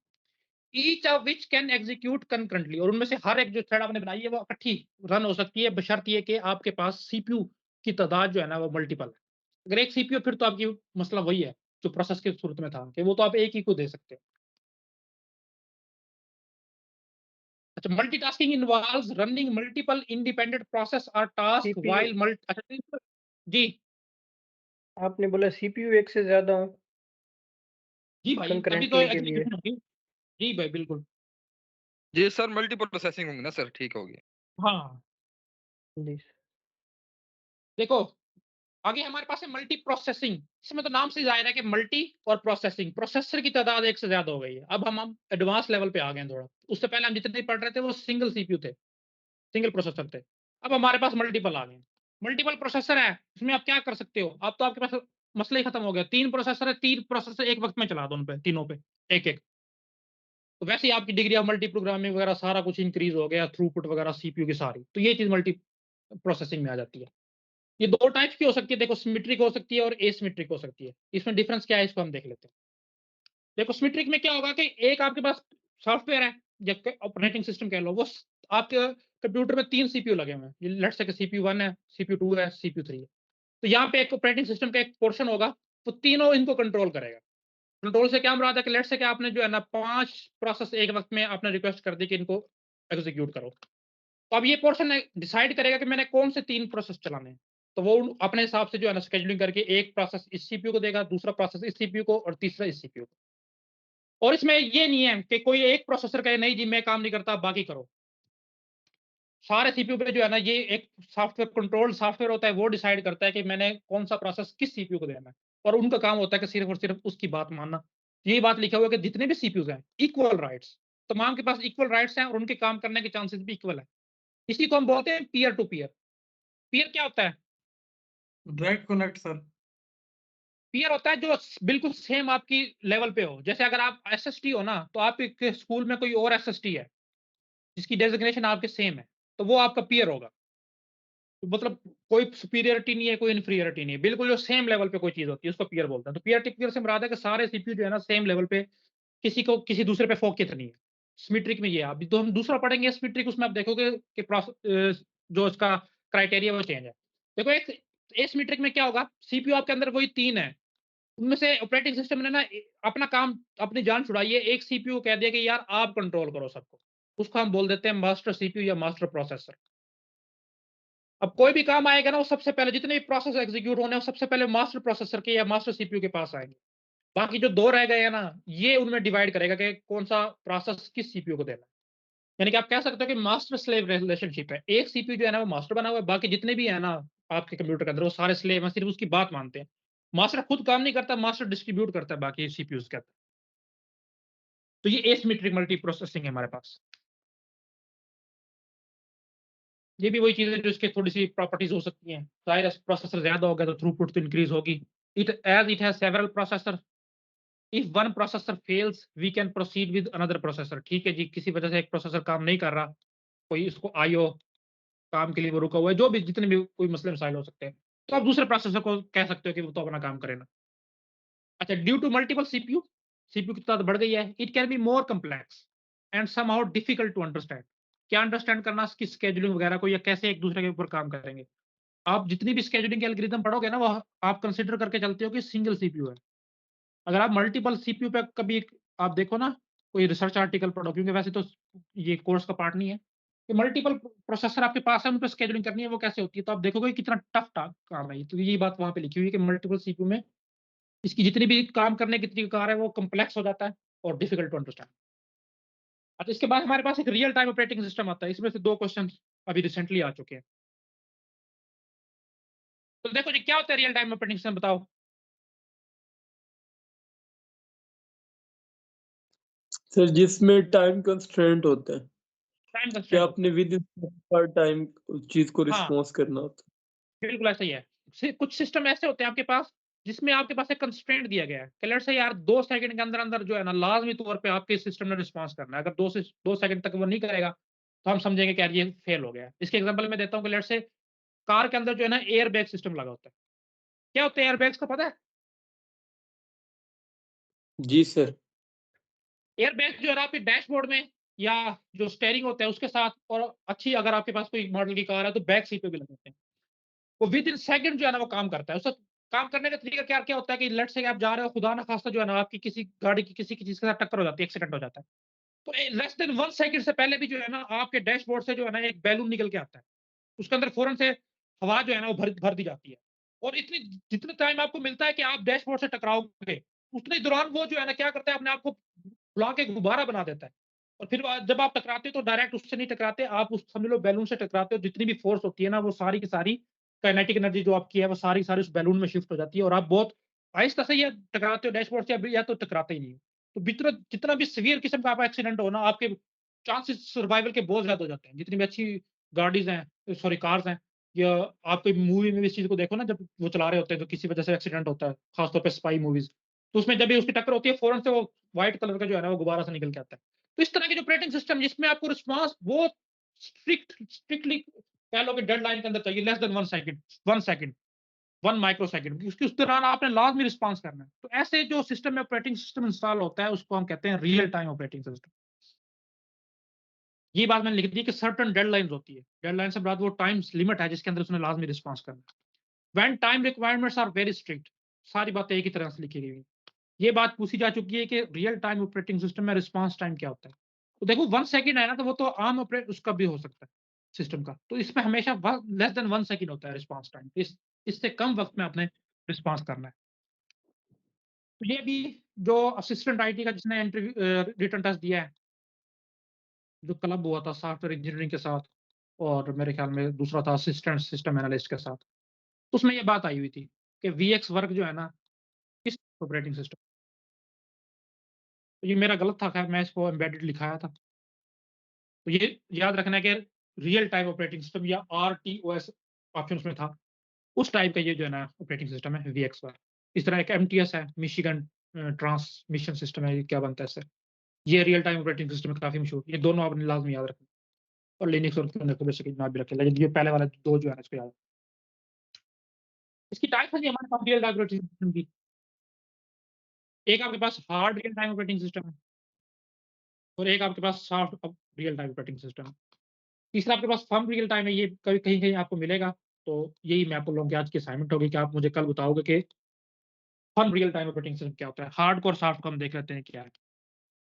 each of which can execute concurrently, और उनमें से हर एक जो थ्रेड आपने बनाई है वो इकट्ठी रन हो सकती है, बशर्ते ये कि आपके पास सीपीयू की तादाद जो है ना वो मल्टीपल है। अगर एक सीपीयू फिर तो आपकी मसला वही है जो प्रोसेस की सूरत में था, कि वो तो आप एक ही को दे सकते हो। अच्छा, multitasking involves running multiple independent process और टास्क सीपीयू व्हाइल मल्टी। अच्छा जी, आपने बोला सीपीयू एक से ज़्यादा हो जी भाई, तभी तो कंकरेंटली के लिए। एग्जीक्यूशन होगी। जी भाई, बिल्कुल। जी सर, मल्टीपल प्रोसेसिंग होंगी ना सर, ठीक होगी। हाँ, जी। देखो आगे हमारे पास है मल्टी प्रोसेसिंग। इसमें तो नाम से जाहिर है कि मल्टी और प्रोसेसिंग, प्रोसेसर की तादाद एक से ज्यादा हो गई है। अब हम एडवांस लेवल पे आ गए हैं थोड़ा। उससे पहले हम जितने पढ़ रहे थे वो सिंगल सीपीयू थे, सिंगल प्रोसेसर थे। अब हमारे पास मल्टीपल आ गए। मल्टीपल प्रोसेसर है, इसमें आप क्या कर सकते हो? अब तो आपके पास मसला ही खत्म हो गया। 3 प्रोसेसर है, 3 प्रोसेसर एक वक्त में चला दो उन पे, तीनों पे एक एक। तो वैसे ही आपकी डिग्री ऑफ मल्टी प्रोग्रामिंग वगैरह सारा कुछ इंक्रीज हो गया, थ्रूपुट वगैरह सीपीयू की सारी। तो ये चीज मल्टी प्रोसेसिंग में आ जाती है। ये 2 टाइप्स की हो सकती है, देखो सिमेट्रिक हो सकती है और एसिमेट्रिक हो सकती है। इसमें डिफरेंस क्या है इसको हम देख लेते हैं। देखो सिमेट्रिक में क्या होगा कि एक आपके पास सॉफ्टवेयर है या ऑपरेटिंग सिस्टम कह लो, वो आपके कंप्यूटर में 3 सीपीयू लगे हुए हैं। लेट्स से सीपीयू 1 है, सीपीयू 2 है, सीपीयू 3 है। तो यहाँ पे एक ऑपरेटिंग सिस्टम का एक पोर्शन होगा, वो तीनों इनको कंट्रोल करेगा। कंट्रोल से क्या मुराद है कि लेट्स से कि आपने जो है ना 5 प्रोसेस एक वक्त में आपने रिक्वेस्ट कर दी कि इनको एग्जीक्यूट करो। तो अब ये पोर्शन डिसाइड करेगा कि मैंने कौन से 3 प्रोसेस चलाने हैं। तो वो अपने हिसाब से जो है ना शेड्यूलिंग करके एक प्रोसेस इस सीपीयू को देगा, दूसरा प्रोसेस इस सीपीयू को और तीसरा इस सीपीयू को। और इसमें ये नहीं है कि कोई एक प्रोसेसर कहे नहीं जी मैं काम नहीं करता, बाकी करो। सारे सीपीयू पे जो है ना ये एक सॉफ्टवेयर कंट्रोल सॉफ्टवेयर होता है, वो डिसाइड करता है कि मैंने कौन सा प्रोसेस किस सीपीयू को देना है। और उनका काम होता है कि सिर्फ और सिर्फ उसकी बात मानना। यही बात लिखा हुआ है कि जितने भी सीपीयूज हैं इक्वल राइट्स, तमाम के पास इक्वल राइट्स हैं और उनके काम करने के चांसेस भी इक्वल है। इसी को हम बोलते हैं पीयर टू पीयर। पीयर क्या होता है? Direct connect sir. पीयर होता है जो बिल्कुल सेम आपकी लेवल पे हो। जैसे अगर आप एसएसटी हो ना, तो आपके स्कूल में कोई और एसएसटी है जिसकी डेजिग्नेशन आपके सेम है, तो वो आपका पीयर होगा। तो मतलब कोई सुपीरियरिटी नहीं है, कोई इन्फीरियरिटी नहीं है, बिल्कुल जो सेम लेवल पे कोई चीज होती है उसको पीयर बोलते हैं। तो पीयर टू पीयर से मुराद है कि सारे सीपीयू जो है ना सेम लेवल पे, किसी को किसी दूसरे पे फोकस नहीं है। सिमेट्रिक में ये अभी तो हम दूसरा पढ़ेंगे सिमेट्रिक, उसमें आप देखोगे कि जो इसका क्राइटेरिया वो चेंज है। देखो एक एसिमेट्रिक में क्या होगा, सीपीयू आपके अंदर वही 3 है, उनमें से ऑपरेटिंग सिस्टम ने ना अपना काम अपनी जान छुड़ाई है, एक सीपीयू कह दिया कि यार आप कंट्रोल करो सबको। उसको हम बोल देते हैं मास्टर सीपीयू या मास्टर प्रोसेसर। अब कोई भी काम आएगा ना, वो सबसे पहले जितने भी प्रोसेस एग्जीक्यूट होने हैं, वो सबसे पहले मास्टर प्रोसेसर के या मास्टर सीपीयू के पास आएंगे। बाकी जो 2 रह गए हैं ना, ये उनमें डिवाइड करेगा कि कौन सा प्रोसेस किस सीपीयू को देना है। यानी कि आप कह सकते हो कि मास्टर स्लेव रिलेशनशिप है। एक सीपीयू जो है ना वो मास्टर बना हुआ है, बाकी जितने भी है ना आपके कंप्यूटर के अंदर, वो सारे स्लेव हैं, सिर्फ उसकी बात मानते हैं। मास्टर खुद काम नहीं करता, मास्टर डिस्ट्रीब्यूट करता है बाकी सीपीयूज के अंदर। तो ये एसिमेट्रिक मल्टी प्रोसेसिंग है हमारे पास। ये भी वही चीज़ है जो इसके थोड़ी-सी प्रॉपर्टीज़ हो सकती हैं। ज़ाहिर है प्रोसेसर ज़्यादा होगा तो थ्रूपुट तो इंक्रीज़ होगी। It has several processor, if one processor fails we can proceed with another processor. ठीक है जी, किसी वजह से एक प्रोसेसर काम नहीं कर रहा, कोई इसको आईओ काम के लिए वो रुका हुआ है, जो भी जितने भी कोई मसले मसाइल हो सकते हैं, तो आप दूसरे प्रोसेसर को कह सकते हो कि वो तो अपना काम करे ना। अच्छा, ड्यू टू मल्टीपल सीपीयू की तादाद बढ़ गई है, it can be more complex and somehow difficult to understand. क्या अंडरस्टैंड करना इसकी स्केड्यूलिंग वगैरह को, या कैसे एक दूसरे के ऊपर काम करेंगे। आप जितनी भी स्केड्यूलिंग के एल्गोरिथम पढ़ोगे ना, वो आप कंसीडर करके चलते हो कि सिंगल सीपीयू है। अगर आप मल्टीपल सीपीयू पे कभी आप देखो ना, कोई रिसर्च आर्टिकल पढ़ो, क्योंकि वैसे तो ये कोर्स का पार्ट नहीं है, कि मल्टीपल प्रोसेसर आपके पास है, उन पे स्केड्यूलिंग करनी है, वो कैसे होती है, तो आप देखोगे कितना टफ काम है ये। तो यही बात वहाँ पे लिखी हुई है कि मल्टीपल सीपीयू में इसकी जितनी भी काम करने की तरीका है, वो कॉम्प्लेक्स हो जाता है और डिफिकल्ट टू अंडरस्टैंड। अच्छा, इसके बाद हमारे पास एक रियल टाइम ऑपरेटिंग सिस्टम आता है। इसमें से 2 क्वेश्चन अभी रिसेंटली आ चुके हैं। तो देखो जी, क्या होता है रियल टाइम ऑपरेटिंग सिस्टम, बताओ? सर जिसमें टाइम कंस्ट्रेंट होता है टाइम कि कंस्ट्रेंट आपने विद इन पर टाइम उस चीज को हाँ, रिस्पॉन्स करना होता बिल्कुल ऐसा ही है। कुछ सिस्टम ऐसे होते हैं आपके पास, जिसमें आपके पास एक कंस्ट्रेंट दिया गया है कि लेट्स से यार 2 सेकंड के अंदर-अंदर जो है ना, लाज़मी तौर पे आपके सिस्टम ने रिस्पॉन्स करना है। अगर 2 सेकंड तक वो नहीं करेगा, तो हम समझेंगे कि यार ये फेल हो गया है। इसके एग्जांपल मैं देता हूँ कि लेट्स से कार के अंदर जो है ना, एयर बैग सिस्टम लगा होता है। क्या होता है एयर बैग्स का पता है? है। जी सर। एयर बैग जो है ना, आपके डैशबोर्ड में या जो स्टीयरिंग होता है उसके साथ, और अच्छी अगर आपके पास कोई मॉडल की कार है तो बैक सीट पे भी लगे होते हैं। वो विद इन सेकंड जो है ना वो काम करता है। उसका काम करने का तरीका क्या क्या होता है कि लेट्स से आप जा रहे हो, खुदा ना खास्ता जो है ना, आपकी किसी गाड़ी की किसी की चीज़ के साथ टक्कर हो जाती है, एक्सीडेंट हो जाता है। तो लेस देन 1 सेकंड से पहले भी जो है ना, आपके डैशबोर्ड से जो है ना, एक बैलून निकल के आता है। उसके अंदर फ़ौरन से हवा जो है ना, वो भर भर दी जाती है। और इतनी जितने टाइम आपको मिलता है कि आप डैशबोर्ड से टकराओगे, उतने दौरान वो जो है ना, क्या करता है, अपने आप को फुला के गुब्बारा बना देता है। और फिर जब आप टकराते हो तो डायरेक्ट उससे नहीं टकराते, आप उस समझ लो बैलून से टकराते हो। जितनी भी फ़ोर्स होती है ना, वो सारी की सारी काइनेटिक एनर्जी जो आपकी है, वो सारी की सारी उस बैलून में शिफ्ट हो जाती है, और आप बहुत आहिस्ता से या टकराते हो डैशबोर्ड से, या तो टकराते ही नहीं हो। तो जितना जितना भी सीवियर किस्म का आपका एक्सीडेंट हो ना, आपके चांसेस सर्वाइवल के बहुत ज़्यादा हो जाते हैं। जितनी भी अच्छी गाड़ीज़ हैं, सॉरी कार्स हैं, या आप कोई मूवी में भी इस चीज़ को देखो ना, जब वो चला रहे होते हैं तो किसी वजह से एक्सीडेंट होता है, खास तौर पे स्पाई मूवीज़। तो उसमें जब भी उसकी टक्कर होती है, फ़ौरन से वो व्हाइट कलर का जो है ना, वो गुब्बारा सा निकल के आता है। तो इस तरह के जो ऑपरेटिंग सिस्टम, जिसमें आपको रिस्पॉन्स बहुत स्ट्रिक्टली कह लो कि डेडलाइन के अंदर चाहिए, less than 1 second, 1 second, 1 micro second, उसकी उस दौरान आपने लाज़मी रिस्पॉन्स करना है। तो ऐसे जो सिस्टम में ऑपरेटिंग सिस्टम इंस्टॉल होता है, उसको हम कहते हैं रियल टाइम ऑपरेटिंग सिस्टम। ये बात मैंने लिख दी कि सर्टेन डेडलाइन्स होती है। डेडलाइन से मुराद वो टाइम लिमिट है जिसके अंदर उसने लाज़मी रिस्पॉन्स करना है। When time requirements are very strict, सारी बातें एक ही तरह से लिखी गई हैं। ये बात पूछी जा चुकी है कि रियल टाइम ऑपरेटिंग सिस्टम में रिस्पॉन्स टाइम क्या होता है? तो देखो 1 सेकंड है ना, तो वो तो आम ऑपरेट उसका भी हो सकता है सिस्टम का। तो इसमें हमेशा लेस देन 1 सेकंड होता है रिस्पॉन्स टाइम। इससे कम वक़्त में आपने रिस्पॉन्स करना है। तो ये भी जो असिस्टेंट आईटी का जिसने इंटरव्यू रिटन टेस्ट दिया है, जो क्लब हुआ था सॉफ्टवेयर इंजीनियरिंग के साथ, और मेरे ख्याल में दूसरा था असिस्टेंट सिस्टम एनालिस्ट के साथ। उसमें ये बात आई हुई थी कि वीएक्स वर्क जो है ना, किस ऑपरेटिंग सिस्टम, तो ये मेरा गलत था, खैर मैं इसको एम्बेडेड लिखाया था। तो ये याद रखना है कि रियल टाइम ऑपरेटिंग सिस्टम या आरटीओएस ऑप्शन उसमें था। उस टाइप का ये जो है ना ऑपरेटिंग सिस्टम है वीएक्स वर्क। इस तरह एक एमटीएस है, मिशिगन ट्रांसमिशन सिस्टम है, ये क्या बनता है इससे। ये रियल टाइम ऑपरेटिंग सिस्टम है, काफ़ी मशहूर। ये दोनों आपने लाज़मी याद रखना, और लिनक्स और QNX को बेसिकली याद भी रखें, लेकिन ये पहले वाले 2 जो है ना, इसको याद। इसकी टाइप्स है जी हमारे पास रियल टाइम ऑपरेटिंग सिस्टम की। एक आपके पास hard real time operating system है, और एक आपके पास soft real time operating system है। तीसरा आपके पास फर्म रियल टाइम है, ये कभी कहीं-कहीं आपको मिलेगा। तो यही मैं आप लोगों की आज की असाइनमेंट होगी कि आप मुझे कल बताओगे कि firm real time operating system क्या होता है। हार्ड को और सॉफ्ट को हम देख लेते हैं क्या है।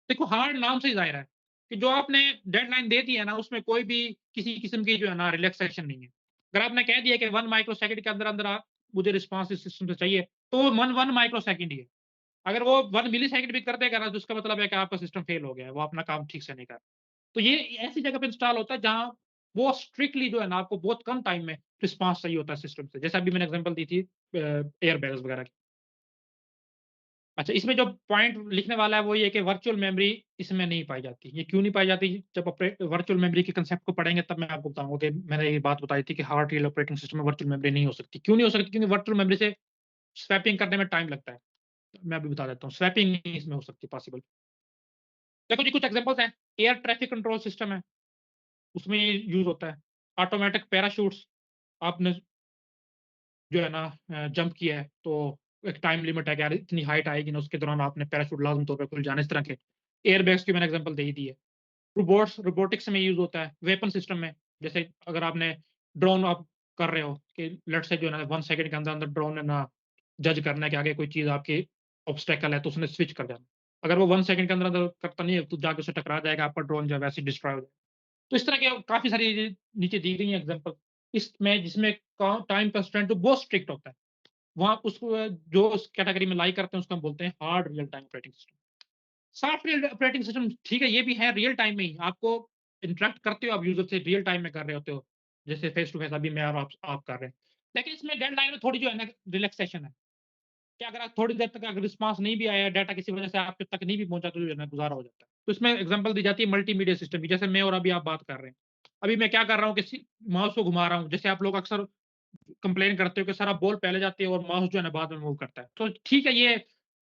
देखो हार्ड नाम से ही ज़ाहिर है कि जो आपने डेडलाइन दे दी है ना, उसमें कोई भी किसी किस्म की जो है ना रिलैक्सेशन नहीं है। अगर आपने कह दिया कि 1 माइक्रो सेकंड के अंदर-अंदर आप मुझे रिस्पॉन्स इस सिस्टम से चाहिए, तो वो 1 माइक्रो सेकंड ही है। अगर वो 1 मिलीसेकंड भी कर देगा ना, तो उसका मतलब है कि आपका सिस्टम फेल हो गया है, वो अपना काम ठीक से नहीं कर रहा। तो ये ऐसी जगह पे इंस्टॉल होता है जहाँ वो स्ट्रिक्टली जो है ना आपको बहुत कम टाइम में रिस्पॉन्स चाहिए होता है सिस्टम से। जैसे अभी मैंने एग्जांपल दी थी एयरबैग्स वगैरह की। अच्छा, इसमें जो पॉइंट लिखने वाला है वो ये कि वर्चुअल मेमोरी इसमें नहीं पाई जाती। ये क्यों नहीं पाई जाती? जब वर्चुअल मेमोरी के कंसेप्ट को पढ़ेंगे तब मैं आपको बताऊंगा कि मैंने ये बात बताई थी कि हार्ड रियल ऑपरेटिंग सिस्टम में वर्चुअल मेमोरी नहीं हो सकती। क्यों नहीं हो सकती? क्योंकि वर्चुअल मेमोरी से स्वैपिंग करने में टाइम लगता है। मैं अभी बता देता हूँ, स्वैपिंग नहीं इसमें हो सकती पॉसिबल। देखो जी, कुछ एग्जांपल्स हैं। एयर ट्रैफिक कंट्रोल सिस्टम है, उसमें ये यूज होता है। ऑटोमेटिक पैराशूट्स, आपने जो है ना जंप किया है तो एक टाइम लिमिट है कि यार इतनी हाइट आएगी ना, उसके दौरान आपने पैराशूट लाजम तौर पे खुल जाना। इस तरह के एयरबैग्स की मैंने एग्जांपल दे ही दी है। रोबोटिक्स में यूज होता है। वेपन सिस्टम में, जैसे अगर आपने ड्रोन आप कर रहे हो कि लेट से जो है ना 1 सेकंड के अंदर अंदर ड्रोन है ना जज करना है कि आगे कोई चीज आपकी ऑब्स्टेकल है तो उसने स्विच कर जाना। अगर वो 1 सेकंड के अंदर अंदर करता नहीं है तो जाके उससे टकरा जाएगा, आपका ड्रोन जो है वैसे डिस्ट्रॉय हो जाएगा। तो इस तरह के काफी सारी नीचे दी गई है एग्जांपल, इसमें जिसमें टाइम कंस्ट्रेंट तो बहुत स्ट्रिक्ट होता है। वहाँ उसको जो उस कैटेगरी में लाई करते हैं उसको हम बोलते हैं hard real time operating system. Soft real operating system ठीक है, ये भी है रियल टाइम में ही आपको इंटरेक्ट करते हो, आप यूजर से रियल टाइम में कर रहे होते हो, जैसे फेस टू फेस अभी मैं और आप कर रहे हैं। लेकिन इसमें डेडलाइन में थोड़ी जो है ना रिलैक्सेशन है कि अगर आप थोड़ी देर तक अगर रिस्पांस नहीं भी आया, डाटा किसी वजह से आपके तक नहीं भी पहुंचा तो जो है ना गुजारा हो जाता है। तो इसमें एग्जांपल दी जाती है मल्टीमीडिया सिस्टम की, जैसे मैं और अभी आप बात कर रहे हैं। अभी मैं क्या कर रहा हूँ कि माउस को घुमा रहा हूँ, जैसे आप लोग अक्सर कंप्लेन करते हो कि सर आप बॉल पहले जाते हो और माउस जो है ना बाद में मूव करता है। तो ठीक है, ये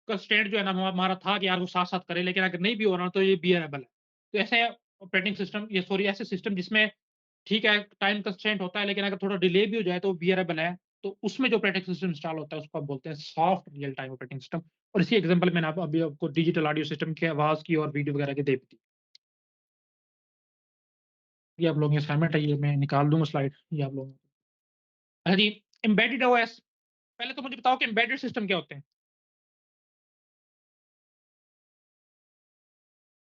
कंस्ट्रेंट जो है ना हमारा था कि यार वो साथ-साथ करे, लेकिन अगर नहीं भी हो रहा तो ये बियरेबल है। तो ऐसे ऑपरेटिंग सिस्टम ये सॉरी ऐसे सिस्टम जिसमें ठीक है टाइम कंस्ट्रेंट होता है, लेकिन अगर थोड़ा डिले भी हो जाए तो बियरेबल है। तो उसमें जो ऑपरेटिंग सिस्टम इंस्टॉल होता है उसको आप बोलते हैं soft real time operating system. और इसी एग्जांपल मैंने अभी आपको डिजिटल ऑडियो सिस्टम की आवाज़ की और वीडियो वगैरह की दे दी। ये आप लोगों की असाइनमेंट है, ये मैं निकाल दूँगा स्लाइड, ये आप लोगों को। अच्छा जी, एम्बेडेड ओएस। पहले तो मुझे बताओ कि एम्बेडेड सिस्टम क्या होते हैं?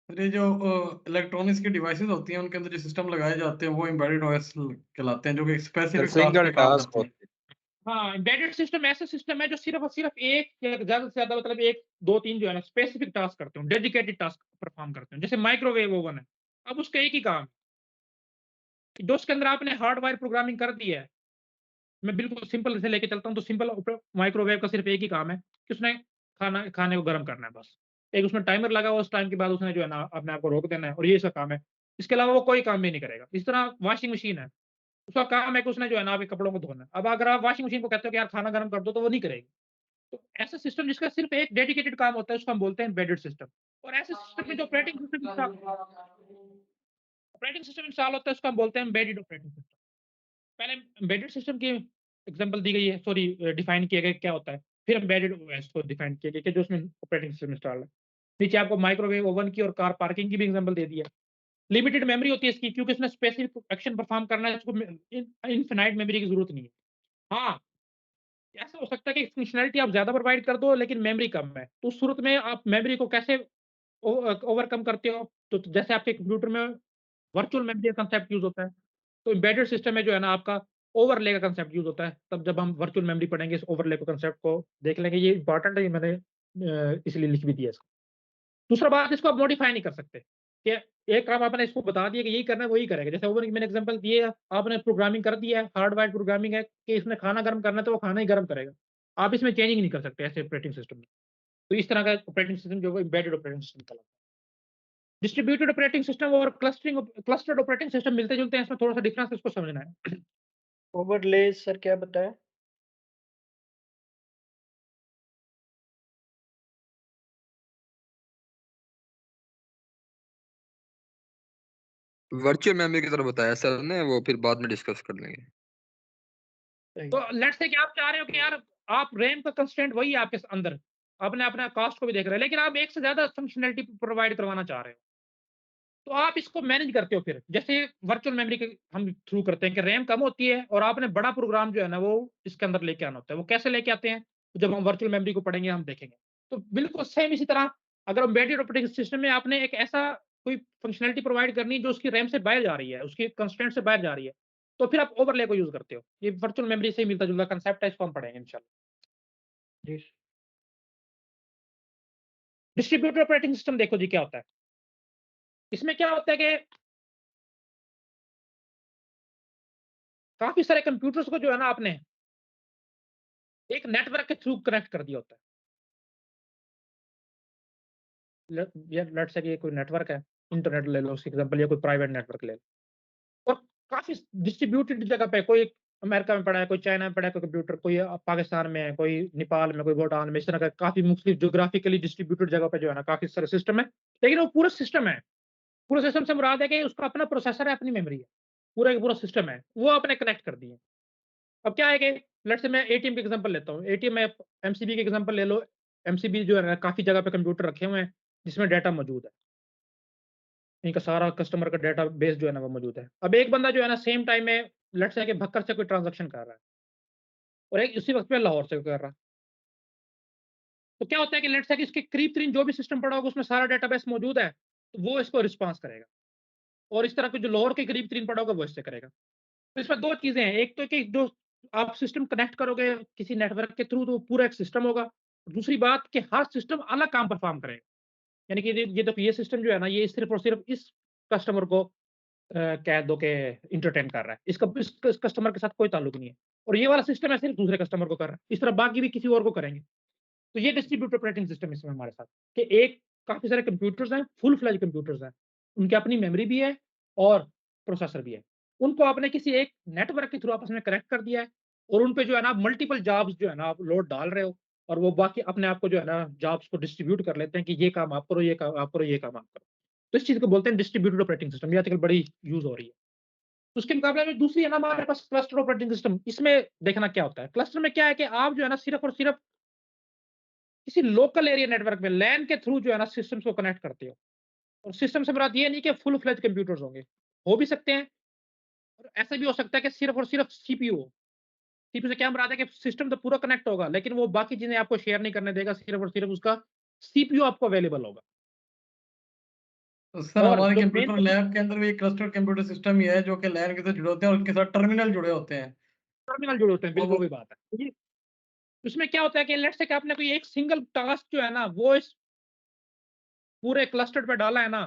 फिर ये जो इलेक्ट्रॉनिक्स की डिवाइसेस होती हैं उनके अंदर जो सिस्टम लगाए जाते हैं वो एम्बेडेड ओएस कहलाते हैं, जो कि सर स्पेसिफिक टास्क सिंगल पे काम टास्क करते हैं। होती है। हाँ, एम्बेडेड सिस्टम ऐसे सिस्टम है जो सिर्फ और सिर्फ एक या ज़्यादा से ज़्यादा मतलब 1, 2, 3 जो है ना स्पेसिफिक टास्क करते हो, डेडिकेटेड टास्क परफॉर्म करते हैं। जैसे माइक्रोवेव ओवन है, अब उसका एक ही काम है कि जो उसके अंदर आपने हार्डवायर प्रोग्रामिंग कर दी है। मैं बिल्कुल सिंपल से लेके चलता हूँ तो सिंपल माइक्रोवेव का सिर्फ एक ही काम है कि उसने खाने को गर्म करना है बस। एक उसमें टाइमर लगा हुआ, उस टाइम के बाद उसने जो है ना अपने आप को रोक देना है और ये इसका काम है। इसके अलावा वो कोई काम भी नहीं करेगा। इस तरह वॉशिंग मशीन है, उसका काम है कि उसने जो है ना आपके कपड़ों को धोना है। अब अगर आप वॉशिंग मशीन को कहते हो कि यार खाना गर्म कर दो तो वो नहीं करेगी। तो ऐसा सिस्टम जिसका सिर्फ एक डेडिकेटेड काम होता है उसको हम बोलते हैं एम्बेडेड सिस्टम। और ऐसे सिस्टम में जो ऑपरेटिंग सिस्टम इंस्टॉल होता है उसको हम बोलते हैं एम्बेडेड ऑपरेटिंग सिस्टम। पहले एम्बेडेड सिस्टम की एग्जांपल दी गई है, सॉरी डिफाइन किया गया क्या होता है, फिर एम्बेडेड ओएस को डिफाइन किया गया कि जो उसमें ऑपरेटिंग सिस्टम इंस्टॉल है। नीचे आपको माइक्रोवेव ओवन की और कार पार्किंग की भी एग्जांपल दे दी है। लिमिटेड मेमोरी होती है इसकी क्योंकि इसने स्पेसिफिक एक्शन परफॉर्म करना है, इसको इनफिनाइट मेमोरी की जरूरत नहीं है। हाँ, ऐसा हो सकता है कि फंक्शनैलिटी आप ज़्यादा प्रोवाइड कर दो लेकिन मेमोरी कम है। तो उस सूरत में आप मेमोरी को कैसे ओवरकम करते हो? तो जैसे आपके कंप्यूटर में वर्चुअल मेमोरी का कांसेप्ट यूज़ होता है। तो एम्बेडेड सिस्टम में जो है ना आपका ओवरले का कांसेप्ट यूज़ होता है। तब जब हम वर्चुअल मेमोरी पढ़ेंगे इस ओवरले को कांसेप्ट को देख लेंगे। ये इम्पोर्टेंट है, ये मैंने इसलिए लिख भी दिया इसको। दूसरा बात, इसको आप मॉडिफाई नहीं कर सकते कि एक काम आपने इसको बता दिया कि यही करना है, वही करेगा। जैसे ओवन की मैंने एग्जांपल दिए, आपने प्रोग्रामिंग कर दिया है, हार्डवायर्ड प्रोग्रामिंग है कि इसने खाना गर्म करना है तो वो खाना ही गर्म करेगा। आप इसमें चेंजिंग नहीं कर सकते ऐसे ऑपरेटिंग सिस्टम में। तो इस तरह का ऑपरेटिंग सिस्टम जो है एम्बेडेड ऑपरेटिंग सिस्टम कहलाता है। डिस्ट्रीब्यूटेड ऑपरेटिंग सिस्टम और क्लस्टर्ड ऑपरेटिंग सिस्टम मिलते-जुलते हैं, इसमें थोड़ा-सा डिफरेंस इसको समझना है। ओवरलेज सर क्या बताया? वर्चुअल मेमोरी की तरह बताया सर ने, वो फिर बाद में डिस्कस कर लेंगे। सही। तो लेट्स से कि आप चाह रहे हो कि यार आप रैम का कंस्ट्रेंट वही है आपके अंदर, आपने अपना कॉस्ट को भी देख रहे हैं, लेकिन आप एक से ज़्यादा फंक्शनैलिटी प्रोवाइड करवाना चाह रहे हो। तो आप इसको मैनेज करते हो फिर। जैसे वर्चुअल मेमोरी के हम थ्रू करते हैं कि रैम कम होती है और आपने बड़ा प्रोग्राम जो है ना वो इसके अंदर लेके आना होता है। वो कैसे लेके आते हैं? जब हम वर्चुअल मेमोरी को पढ़ेंगे हम देखेंगे। तो बिल्कुल सेम इसी तरह अगर एम्बेडेड ऑपरेटिंग सिस्टम में आपने एक ऐसा कोई फंक्शनैलिटी प्रोवाइड करनी है जो उसकी रैम से बाहर जा रही है, उसके कंस्ट्रेंट से बाहर जा रही है, तो फिर आप ओवरले को यूज़ करते हो। ये वर्चुअल मेमोरी से ही मिलता-जुलता कांसेप्ट है, इसको हम पढ़ेंगे इंशाल्लाह। जी। डिस्ट्रीब्यूटेड ऑपरेटिंग सिस्टम देखो जी क्या होता है। इसमें क्या होता है कि काफ़ी सारे कंप्यूटर्स को जो है ना आपने एक नेटवर्क के थ्रू कनेक्ट कर दिया होता है। लेट्स से कि ये कोई नेटवर्क है, इंटरनेट ले लो उसकी एग्ज़ाम्पल या कोई प्राइवेट नेटवर्क ले लो। और काफ़ी डिस्ट्रीब्यूटेड जगह पे कोई अमेरिका में पड़ा है, कोई चाइना में पड़ा है कोई कंप्यूटर, कोई पाकिस्तान में है, कोई नेपाल में, कोई भूटान में, इस तरह का काफ़ी मुख्तलिफ ज्योग्राफिकली डिस्ट्रीब्यूटेड जगह पे जो है ना काफ़ी सारे सिस्टम है। लेकिन वो पूरा सिस्टम है। पूरे सिस्टम से मुराद है कि उसका अपना प्रोसेसर है, अपनी मेमोरी है। पूरा का पूरा सिस्टम है, वो आपने कनेक्ट कर दिए। अब क्या है कि लेट्स से मैं एटीएम का एग्ज़ाम्पल लेता हूँ। एटीएम में एमसीबी का एग्ज़ाम्पल ले लो। एमसीबी जो है ना काफ़ी जगह पे कंप्यूटर रखे हुए हैं, जिसमें डाटा मौजूद है। इनका सारा कस्टमर का डाटा बेस जो है ना वो मौजूद है। अब एक बंदा जो है ना सेम टाइम में लेट्स से कि भक्कर से कोई ट्रांज़ैक्शन कर रहा है और एक उसी वक़्त में लाहौर से कर रहा है। तो क्या होता है कि लेट्स से कि इसके करीब-तरीन जो भी सिस्टम पड़ा होगा उसमें सारा डाटाबेस मौजूद है, तो वो इसको रिस्पॉन्स करेगा। और इस तरह के जो लाहौर के करीब-तरीन पड़ा होगा वो इससे करेगा। तो इसमें 2 चीज़ें हैं, एक तो कि जो आप सिस्टम कनेक्ट करोगे किसी नेटवर्क के थ्रू तो पूरा एक सिस्टम होगा। दूसरी बात कि हर सिस्टम अलग काम परफ़ॉर्म करेगा। यानी कि ये देखो ये सिस्टम जो है ना ये सिर्फ़ और सिर्फ़ इस कस्टमर को कह दो कि एंटरटेन कर रहा है। इसका इस कस्टमर के साथ कोई ताल्लुक नहीं है। और ये वाला सिस्टम है सिर्फ़ दूसरे कस्टमर को कर रहा है। इस तरह बाकी भी किसी और को करेंगे। तो ये डिस्ट्रीब्यूटेड ऑपरेटिंग सिस्टम इसमें हमारे साथ कि एक काफ़ी सारे कंप्यूटर्स हैं, फुल फ्लेज कंप्यूटर्स हैं। उनकी अपनी मेमोरी भी है और प्रोसेसर भी है। उनको आपने किसी एक नेटवर्क के थ्रू आपस में कनेक्ट कर दिया है और उन पे जो है ना मल्टीपल जॉब्स जो है ना आप लोड डाल रहे हो और वो बाकी अपने आप को जो है ना जॉब्स को डिस्ट्रीब्यूट कर लेते हैं कि ये काम आप करो, ये काम आप करो, ये काम आप करो। तो इस चीज़ को बोलते हैं डिस्ट्रीब्यूटेड ऑपरेटिंग सिस्टम। ये आजकल बड़ी यूज़ हो रही है। उसके मुकाबले में दूसरी है ना हमारे पास क्लस्टर ऑपरेटिंग सिस्टम। इसमें देखना क्या होता है, क्लस्टर में क्या है कि आप जो है ना सिर्फ़ और सिर्फ़ किसी लोकल एरिया नेटवर्क में लैन के थ्रू जो है ना सिस्टम्स को कनेक्ट करते हो। और सिस्टम से मुराद ये नहीं कि फुल फ्लेज कंप्यूटर्स होंगे, हो भी सकते हैं और ऐसा भी हो सकता है कि सिर्फ और सिर्फ सीपीयू हो। सीपीयू से क्या मुराद है कि सिस्टम तो पूरा कनेक्ट होगा, लेकिन वो बाकी चीजें आपको शेयर नहीं करने देगा, सिर्फ और सिर्फ उसका सीपीयू आपको अवेलेबल होगा। तो सर और हमारे जो मेन कंप्यूटर लैब के अंदर भी एक क्लस्टर कंप्यूटर सिस्टम ही है जो कि लैन के साथ जुड़े होते हैं और उनके साथ टर्मिनल जुड़े होते हैं। टर्मिनल जुड़े होते हैं, और बिल्कुल वो वही बात है। तो ये उसमें क्या होता है कि लेट्स से कि आपने कोई एक सिंगल टास्क जो है ना वो इस पूरे क्लस्टर पे डाला है ना,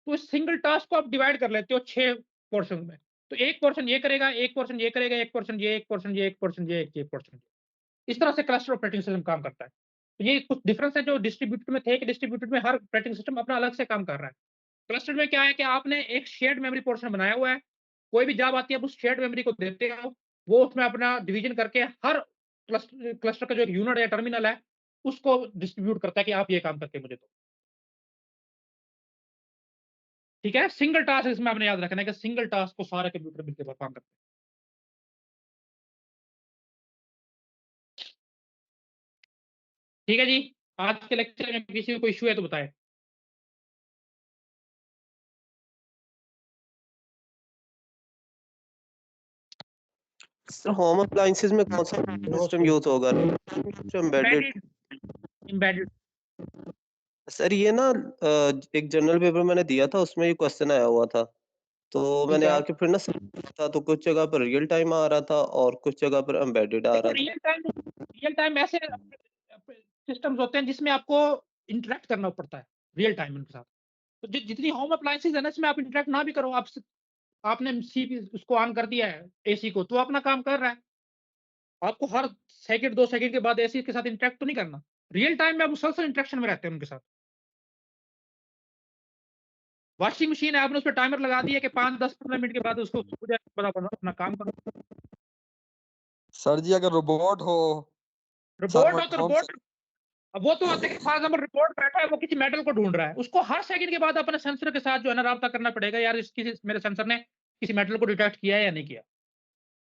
तो इस सिंगल टास्क को आप डिवाइड कर लेते हो 6 पोर्शन में। तो एक पोर्शन ये करेगा, एक पोर्शन ये करेगा, एक पोर्शन ये, एक पोर्शन ये, एक पोर्शन ये, एक पोर्शन ये। इस तरह से क्लस्टर ऑपरेटिंग सिस्टम काम करता है। तो ये कुछ डिफरेंस है जो डिस्ट्रीब्यूटेड में थे कि डिस्ट्रीब्यूटेड में हर ऑपरेटिंग सिस्टम अपना अलग से काम कर रहा है। क्लस्टर में क्या है कि आपने एक शेयर्ड मेमोरी पोर्शन बनाया हुआ है। कोई भी जॉब आती है आप उस शेयर्ड मेमोरी को देते हो, वो उसमें अपना डिवीजन करके हर क्लस्टर क्लस्टर का जो एक यूनिट या टर्मिनल है, उसको डिस्ट्रीब्यूट करता है कि आप ये काम करके मुझे दो। ठीक है? सिंगल टास्क इसमें आपने याद रखना है कि सिंगल टास्क को सारे कंप्यूटर मिलकर परफॉर्म करते हैं। ठीक है जी? आज के लेक्चर में किसी को कोई इश्यू है तो बताएँ। सर होम अप्लायंसेस में कौन सा नो सिस्टम यूज होगा? एम्बेडेड। एम्बेडेड सर ये ना एक जनरल पेपर मैंने दिया था उसमें ये क्वेश्चन आया हुआ था तो ठीक मैंने है। आके फिर ना था तो कुछ जगह पर रियल टाइम आ रहा था और कुछ जगह पर एम्बेडेड आ देखो रहा था। रियल टाइम ऐसे सिस्टम्स होते हैं जिसमें आपको इंटरैक्ट करना पड़ता है रियल टाइम उनके साथ। तो जितनी होम अप्लायंसेस है ना इसमें आप इंटरैक्ट ना भी करो, आपने उसको ऑन कर दिया है एसी को, तो अपना काम कर रहा है। आपको हर सेकंड 2 सेकंड के बाद एसी के साथ इंटरैक्ट तो नहीं करना। रियल टाइम में आप मुसलसल इंटरेक्शन में रहते हैं उनके साथ। वॉशिंग मशीन है, आपने उस पे टाइमर लगा दिया कि 5, 10, 15 मिनट के बाद उसको हो जाए, अपना काम करो। सर जी अगर रोबोट हो रोबोट हो तो होम रोबोट, अब वो तो देखिए फॉर एग्जांपल रिपोर्ट बैठा है, वो किसी मेटल को ढूंढ रहा है, उसको हर सेकंड के बाद अपने सेंसर के साथ जो है ना राब्ता करना पड़ेगा, यार मेरे सेंसर ने किसी मेटल को डिटेक्ट किया है या नहीं किया।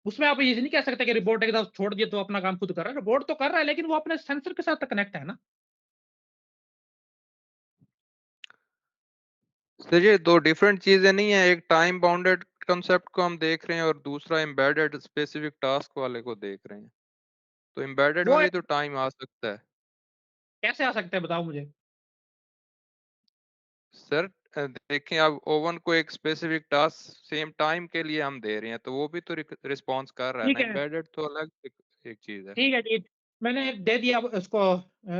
उसमें आप ये नहीं कह सकते कि रिपोर्ट एक साथ छोड़ दिए तो अपना काम खुद कर रहा है। रिपोर्ट तो कर रहा है लेकिन वो अपने सेंसर के साथ कनेक्ट है ना। सर ये दो डिफरेंट चीजें नहीं है, एक टाइम बाउंडेड कंसेप्ट को हम देख रहे हैं और दूसरा एम्बेडेड स्पेसिफिक टास्क वाले को देख रहे हैं। तो एम्बेडेड वो में भी तो टाइम आ सकता है कैसे आ सकते हैं बताओ मुझे। सर। देखें अब ओवन को एक स्पेसिफिक टास्क सेम टाइम के लिए हम दे रहे हैं तो वो भी तो रिस्पॉन्स कर रहा है ठीक ना। है, एम्बेडेड तो अलग एक चीज है। ठीक है जी। मैंने दे दिया उसको,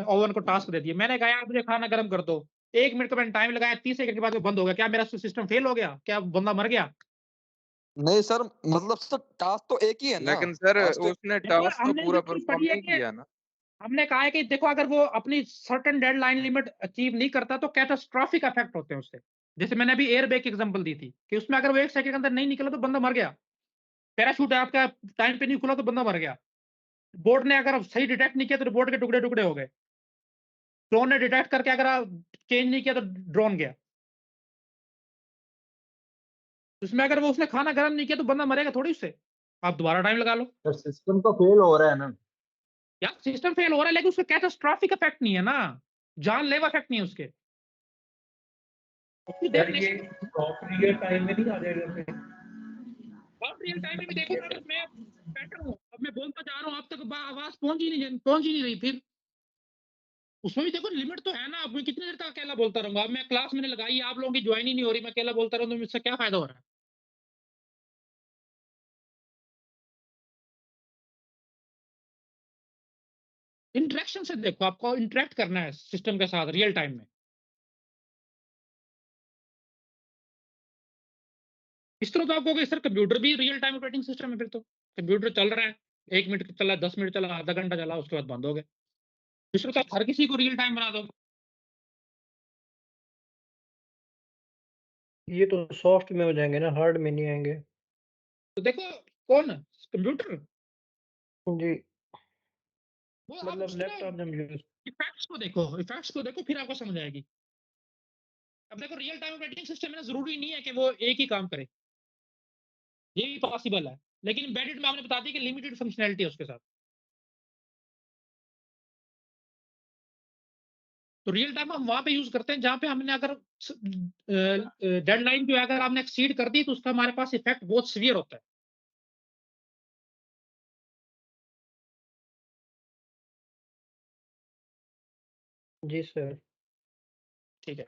ओवन को टास्क दे दिया। मैंने कहा यार मुझे खाना गर्म कर दो। 1 मिनट का मैंने टाइम लगाया, 30 सेकंड के बाद वो बंद हो गया। क्या मेरा सिस्टम फेल हो गया? क्या बंदा मर गया? नहीं सर, मतलब सर टास्क तो एक ही है ना। लेकिन सर टास्क उसने देखो टास्क तो हमने पूरा जो चीज परफॉर्म पढ़ी है नहीं कि किया ना। हमने कहा है कि देखो अगर वो अपनी सर्टेन डेडलाइन लिमिट अचीव नहीं करता तो कैटास्ट्रॉफिक इफेक्ट होते हैं उससे। जैसे मैंने अभी एयरबैग की एग्जांपल दी थी कि उसमें अगर वो 1 सेकंड के अंदर नहीं निकला तो बंदा मर गया। पैराशूट है आपका टाइम पे नहीं खुला तो बंदा मर गया। बोट ने अगर सही डिटेक्ट नहीं किया तो बोट के टुकड़े-टुकड़े हो गए। ड्रोन ने डिटेक्ट करके अगर चेंज नहीं किया तो ड्रोन गया। उसमें अगर वो उसने खाना गर्म नहीं किया तो बंदा मरेगा थोड़ी उससे। आप दोबारा टाइम लगा लो। सर सिस्टम तो फेल हो रहा है ना। यार सिस्टम फेल हो रहा है लेकिन उसका कैटास्ट्रॉफिक इफेक्ट नहीं है ना। जानलेवा इफेक्ट नहीं है उसके। उसकी यार definition ये क्रॉप रियल टाइम में नहीं आ जाएगा फिर? बहुत रियल टाइम में भी देखो अगर मैं बैठा हूँ अब मैं बोलता जा रहा हूँ आप तक आवाज पहुंच ही नहीं रही फिर उसमें भी देखो लिमिट तो है ना। अब मैं कितनी देर तक अकेला बोलता रहूंगा। अब मैं क्लास मैंने लगाई आप लोगों की ज्वाइन ही नहीं हो रही मैं अकेला बोलता रहूँ तो मुझसे क्या फायदा हो रहा है। इंटरेक्शन से देखो आपको इंटरेक्ट करना है सिस्टम के साथ रियल टाइम में। इस तरह तो आप कहोगे सर कंप्यूटर भी रियल टाइम ऑपरेटिंग सिस्टम है। फिर तो कंप्यूटर चल रहा है 1 मिनट चला 10 मिनट चला आधा घंटा चला उसके बाद बंद हो गए। इस तरह तो आप हर किसी को रियल टाइम बना दो। ये तो सॉफ्ट में हो जाएंगे ना, हार्ड में नहीं आएंगे। तो देखो कौन कंप्यूटर जी, वो आप मतलब उसको लैपटॉप जब यूज इफेक्ट्स को देखो फिर आपको समझ आएगी। अब देखो रियल टाइम ऑपरेटिंग सिस्टम में ना जरूरी नहीं है कि वो एक ही काम करे। ये भी पॉसिबल है लेकिन एम्बेडेड में आपने बता दी कि लिमिटेड फंक्शनैलिटी है उसके साथ। तो रियल टाइम हम वहां पे यूज करते हैं जहां पे हमने अगर डेडलाइन जो है अगर आपने एक्सीड कर दी तो उसका हमारे पास इफेक्ट बहुत सीवियर होता है। जी सर। ठीक है।